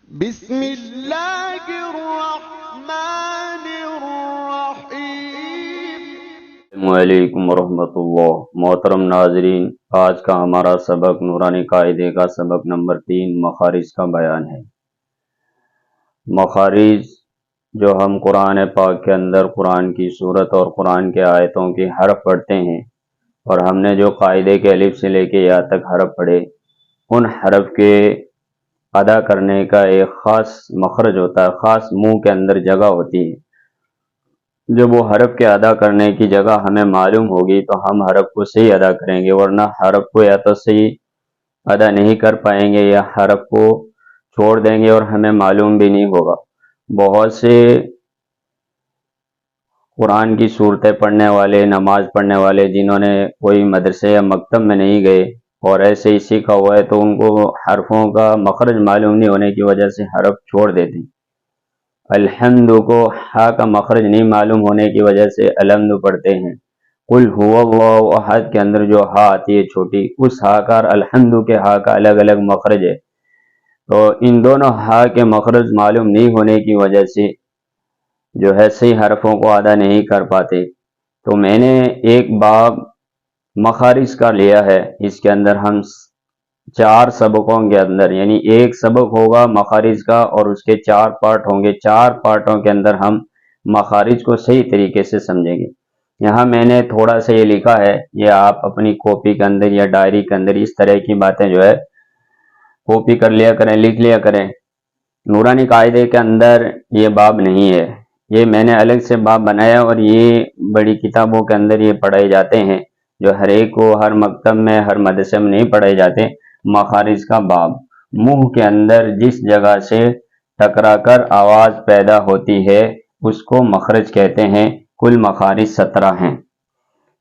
بسم اللہ الرحمن الرحیم۔ السلام علیکم ورحمۃ اللہ۔ محترم ناظرین، آج کا ہمارا سبق نورانی قاعدے کا سبق نمبر 3 مخارج کا بیان ہے۔ مخارج جو ہم قرآن پاک کے اندر قرآن کی صورت اور قرآن کے آیتوں کے حرف پڑھتے ہیں، اور ہم نے جو قاعدے کے الف سے لے کے یا تک حرف پڑھے، ان حرف کے ادا کرنے کا ایک خاص مخرج ہوتا ہے، خاص منہ کے اندر جگہ ہوتی ہے۔ جب وہ حرف کے ادا کرنے کی جگہ ہمیں معلوم ہوگی تو ہم حرف کو صحیح ادا کریں گے، ورنہ حرف کو یا تو صحیح ادا نہیں کر پائیں گے یا حرف کو چھوڑ دیں گے اور ہمیں معلوم بھی نہیں ہوگا۔ بہت سے قرآن کی صورتیں پڑھنے والے، نماز پڑھنے والے جنہوں نے کوئی مدرسے یا مکتب میں نہیں گئے اور ایسے ہی سیکھا ہوا ہے، تو ان کو حرفوں کا مخرج معلوم نہیں ہونے کی وجہ سے حرف چھوڑ دیتے ہیں۔ الحمد کو ہا کا مخرج نہیں معلوم ہونے کی وجہ سے الحمد پڑھتے ہیں۔ قل هو اللہ احد کے اندر جو ہا آتی ہے چھوٹی، اس ہا کا اور الحمد کے ہا کا الگ الگ مخرج ہے، تو ان دونوں ہا کے مخرج معلوم نہیں ہونے کی وجہ سے جو ہے صحیح حرفوں کو ادا نہیں کر پاتے۔ تو میں نے ایک باب مخارج کا لیا ہے، اس کے اندر ہم 4 سبقوں کے اندر، یعنی ایک سبق ہوگا مخارج کا اور اس کے 4 پارٹ ہوں گے، 4 پارٹوں کے اندر ہم مخارج کو صحیح طریقے سے سمجھیں گے۔ یہاں میں نے تھوڑا سا یہ لکھا ہے، یہ آپ اپنی کاپی کے اندر یا ڈائری کے اندر اس طرح کی باتیں جو ہے کاپی کر لیا کریں، لکھ لیا کریں۔ نورانی قاعدے کے اندر یہ باب نہیں ہے، یہ میں نے الگ سے باب بنایا اور یہ بڑی کتابوں کے اندر یہ پڑھائے جاتے ہیں، جو ہر ایک کو ہر مکتب میں ہر مدرسے میں نہیں پڑھائے جاتے۔ مخارج کا باب، منہ کے اندر جس جگہ سے ٹکرا کر آواز پیدا ہوتی ہے اس کو مخرج کہتے ہیں۔ کل مخارج 17 ہیں۔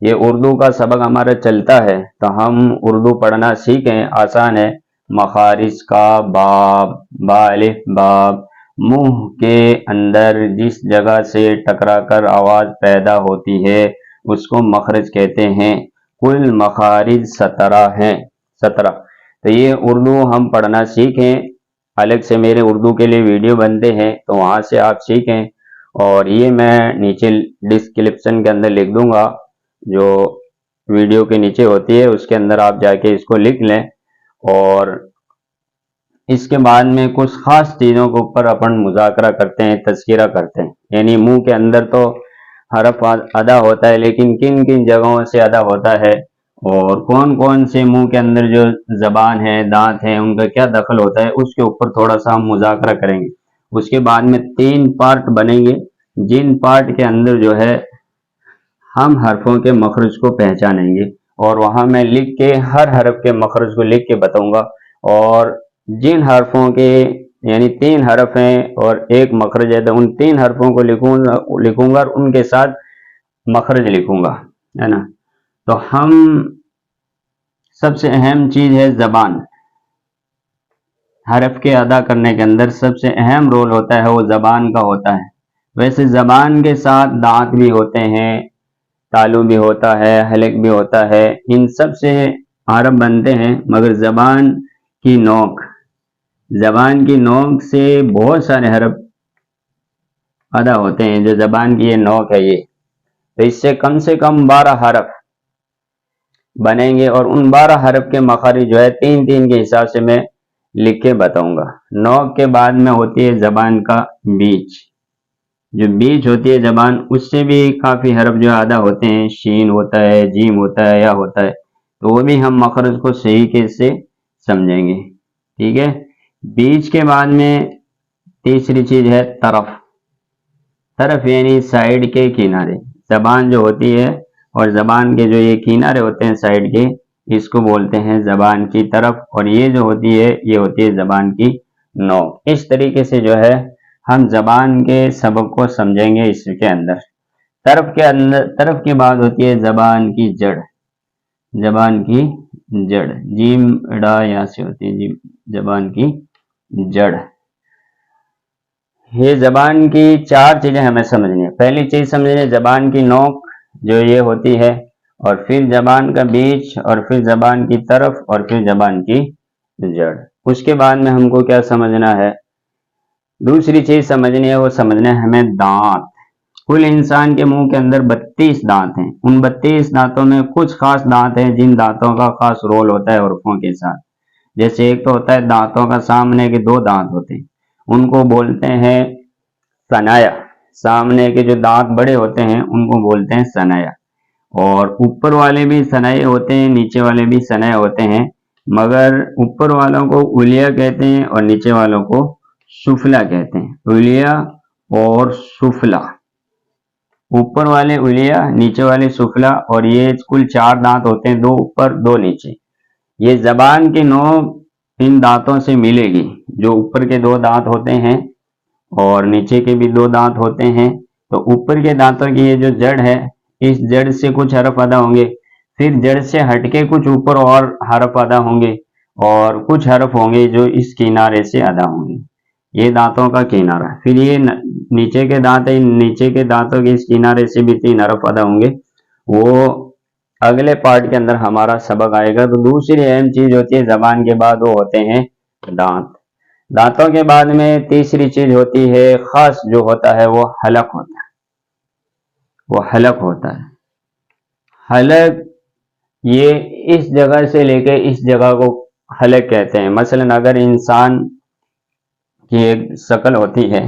یہ اردو کا سبق ہمارا چلتا ہے تو ہم اردو پڑھنا سیکھیں، آسان ہے۔ مخارج کا باب، با الف باب، منہ کے اندر جس جگہ سے ٹکرا کر آواز پیدا ہوتی ہے اس کو مخرج کہتے ہیں۔ کل مخارج 17 ہیں، 17۔ تو یہ اردو ہم پڑھنا سیکھیں، الگ سے میرے اردو کے لیے ویڈیو بنتے ہیں تو وہاں سے آپ سیکھیں، اور یہ میں نیچے ڈسکرپشن کے اندر لکھ دوں گا، جو ویڈیو کے نیچے ہوتی ہے اس کے اندر آپ جا کے اس کو لکھ لیں، اور اس کے بعد میں کچھ خاص چیزوں کے اوپر اپن مذاکرہ کرتے ہیں، تذکرہ کرتے ہیں۔ یعنی منہ کے اندر تو حرف ادا ہوتا ہے، لیکن کن کن جگہوں سے ادا ہوتا ہے اور کون کون سے منہ کے اندر جو زبان ہے، دانت ہیں، ان کا کیا دخل ہوتا ہے، اس کے اوپر تھوڑا سا ہم مذاکرہ کریں گے۔ اس کے بعد میں 3 پارٹ بنیں گے، جن پارٹ کے اندر جو ہے ہم حرفوں کے مخرج کو پہچانیں گے، اور وہاں میں لکھ کے ہر حرف کے مخرج کو لکھ کے بتاؤں گا، اور جن حرفوں کے یعنی 3 حرف ہیں اور ایک مخرج ہے تو ان 3 حرفوں کو لکھوں گا اور ان کے ساتھ مخرج لکھوں گا، ہے نا۔ تو ہم سب سے اہم چیز ہے زبان۔ حرف کے ادا کرنے کے اندر سب سے اہم رول ہوتا ہے وہ زبان کا ہوتا ہے۔ ویسے زبان کے ساتھ دانت بھی ہوتے ہیں، تالو بھی ہوتا ہے، حلق بھی ہوتا ہے، ان سب سے حرف بنتے ہیں، مگر زبان کی نوک سے بہت سارے حرف ادا ہوتے ہیں، جو زبان کی یہ نوک ہے یہ، تو اس سے کم 12 حرف بنیں گے، اور ان 12 حرف کے مخارج جو ہے 3 کے حساب سے میں لکھ کے بتاؤں گا۔ نوک کے بعد میں ہوتی ہے زبان کا بیچ، جو بیچ ہوتی ہے زبان، اس سے بھی کافی حرف جو ادا ہوتے ہیں، شین ہوتا ہے، جیم ہوتا ہے، یا ہوتا ہے، تو وہ بھی ہم مخرج کو صحیح سے سمجھیں گے، ٹھیک ہے۔ بیچ کے بعد میں تیسری چیز ہے طرف یعنی سائیڈ کے کنارے۔ زبان جو ہوتی ہے اور زبان کے جو یہ کنارے ہوتے ہیں سائیڈ کے، اس کو بولتے ہیں زبان کی طرف، اور یہ جو ہوتی ہے یہ ہوتی ہے زبان کی نوک۔ اس طریقے سے جو ہے ہم زبان کے سبق کو سمجھیں گے۔ اس کے اندر طرف کے بعد ہوتی ہے زبان کی جڑ، جیم ڈا یہاں سے ہوتی ہے زبان کی جڑ۔ یہ زبان کی 4 چیزیں ہمیں سمجھنی ہیں۔ پہلی چیز سمجھیں زبان کی نوک جو یہ ہوتی ہے، اور پھر زبان کا بیچ، اور پھر زبان کی طرف، اور پھر زبان کی جڑ۔ اس کے بعد میں ہم کو کیا سمجھنا ہے دوسری چیز سمجھنی ہے، وہ سمجھنا ہے ہمیں دانت. کل انسان کے منہ کے اندر 32 دانت ہیں. ان 32 دانتوں میں کچھ خاص دانت ہیں جن دانتوں کا خاص رول ہوتا ہے حروفوں کے ساتھ. جیسے ایک تو ہوتا ہے دانتوں کا سامنے کے 2 دانت ہوتے ہیں، ان کو بولتے ہیں ثنایا. سامنے کے جو دانت بڑے ہوتے ہیں ان کو بولتے ہیں ثنایا. اور اوپر والے بھی ثنایا ہوتے ہیں، نیچے والے بھی ثنایا ہوتے ہیں، مگر اوپر والوں کو علیا کہتے ہیں اور نیچے والوں کو سفلا کہتے ہیں. علیا اور سفلا، اوپر والے علیا، نیچے والے سفلا. اور یہ کل 4 دانت ہوتے ہیں، 2 اوپر 2 نیچے. یہ زبان کی نوک ان دانتوں سے ملے گی. جو اوپر کے 2 دانت ہوتے ہیں اور نیچے کے بھی 2 دانت ہوتے ہیں، تو اوپر کے دانتوں کی یہ جو جڑ ہے، اس جڑ سے کچھ حرف ادا ہوں گے. پھر جڑ سے ہٹ کے کچھ اوپر اور حرف ادا ہوں گے، اور کچھ حرف ہوں گے جو اس کنارے سے ادا ہوں گے. یہ دانتوں کا کنارہ. پھر یہ نیچے کے دانت ہیں، نیچے کے دانتوں کے اس کنارے سے بھی 3 حرف ادا ہوں گے. وہ اگلے پارٹ کے اندر ہمارا سبق آئے گا. تو دوسری اہم چیز ہوتی ہے زبان کے بعد، وہ ہوتے ہیں دانت. دانتوں کے بعد میں تیسری چیز ہوتی ہے خاص جو ہوتا ہے، وہ حلق ہوتا ہے. وہ حلق ہوتا ہے. حلق یہ اس جگہ سے لے کے اس جگہ کو حلق کہتے ہیں. مثلا اگر انسان کی ایک شکل ہوتی ہے،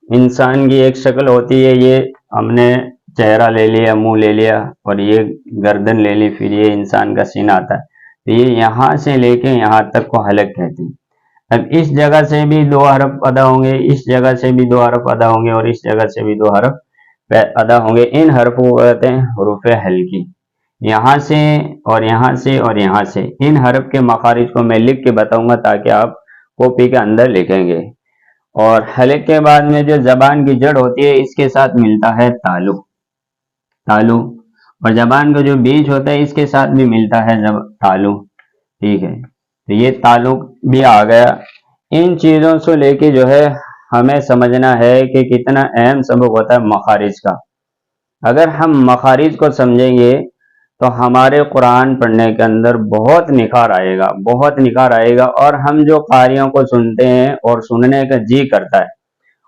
انسان کی ایک شکل ہوتی ہے، یہ ہم نے چہرہ لے لیا، منہ لے لیا، اور یہ گردن لے لی، پھر یہ انسان کا سینہ آتا ہے. تو یہ یہاں سے لے کے یہاں تک کو حلق کہتے ہیں. اب اس جگہ سے بھی 2 حرف ادا ہوں گے، اس جگہ سے بھی 2 حرف ادا ہوں گے، اور اس جگہ سے بھی 2 حرف ادا ہوں گے. ان حرفوں کو کہتے ہیں حروف حلقی. یہاں سے اور یہاں سے اور یہاں سے ان حرف کے مخارج کو میں لکھ کے بتاؤں گا تاکہ آپ کاپی کے اندر لکھیں گے. اور حلق کے بعد میں جو زبان کی جڑ ہوتی ہے، اس کے ساتھ ملتا ہے تالو. تالو. اور زبان کا جو بیچ ہوتا ہے، اس کے ساتھ بھی ملتا ہے تالو. ٹھیک ہے، تو یہ تالو بھی آ گیا. ان چیزوں سے لے کے جو ہے ہمیں سمجھنا ہے کہ کتنا اہم سبق ہوتا ہے مخارج کا. اگر ہم مخارج کو سمجھیں گے تو ہمارے قرآن پڑھنے کے اندر بہت نکھار آئے گا، بہت نکھار آئے گا. اور ہم جو قاریوں کو سنتے ہیں اور سننے کا جی کرتا ہے،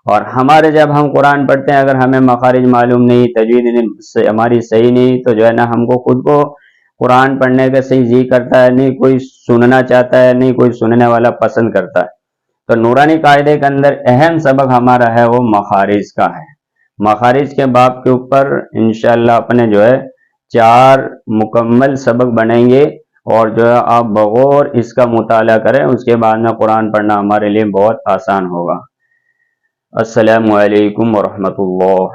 اور ہمارے جب ہم قرآن پڑھتے ہیں اگر ہمیں مخارج معلوم نہیں، تجوید ہماری صحیح نہیں، تو جو ہے نا ہم کو خود کو قرآن پڑھنے کا صحیح جی کرتا ہے نہیں، کوئی سننا چاہتا ہے نہیں، کوئی سننے والا پسند کرتا ہے. تو نورانی قاعدے کے اندر اہم سبق ہمارا ہے وہ مخارج کا ہے. مخارج کے باب کے اوپر انشاءاللہ اپنے جو ہے 4 مکمل سبق بنیں گے، اور جو ہے آپ بغور اس کا مطالعہ کریں، اس کے بعد میں قرآن پڑھنا ہمارے لیے بہت آسان ہوگا. السلام علیکم ورحمۃ اللہ.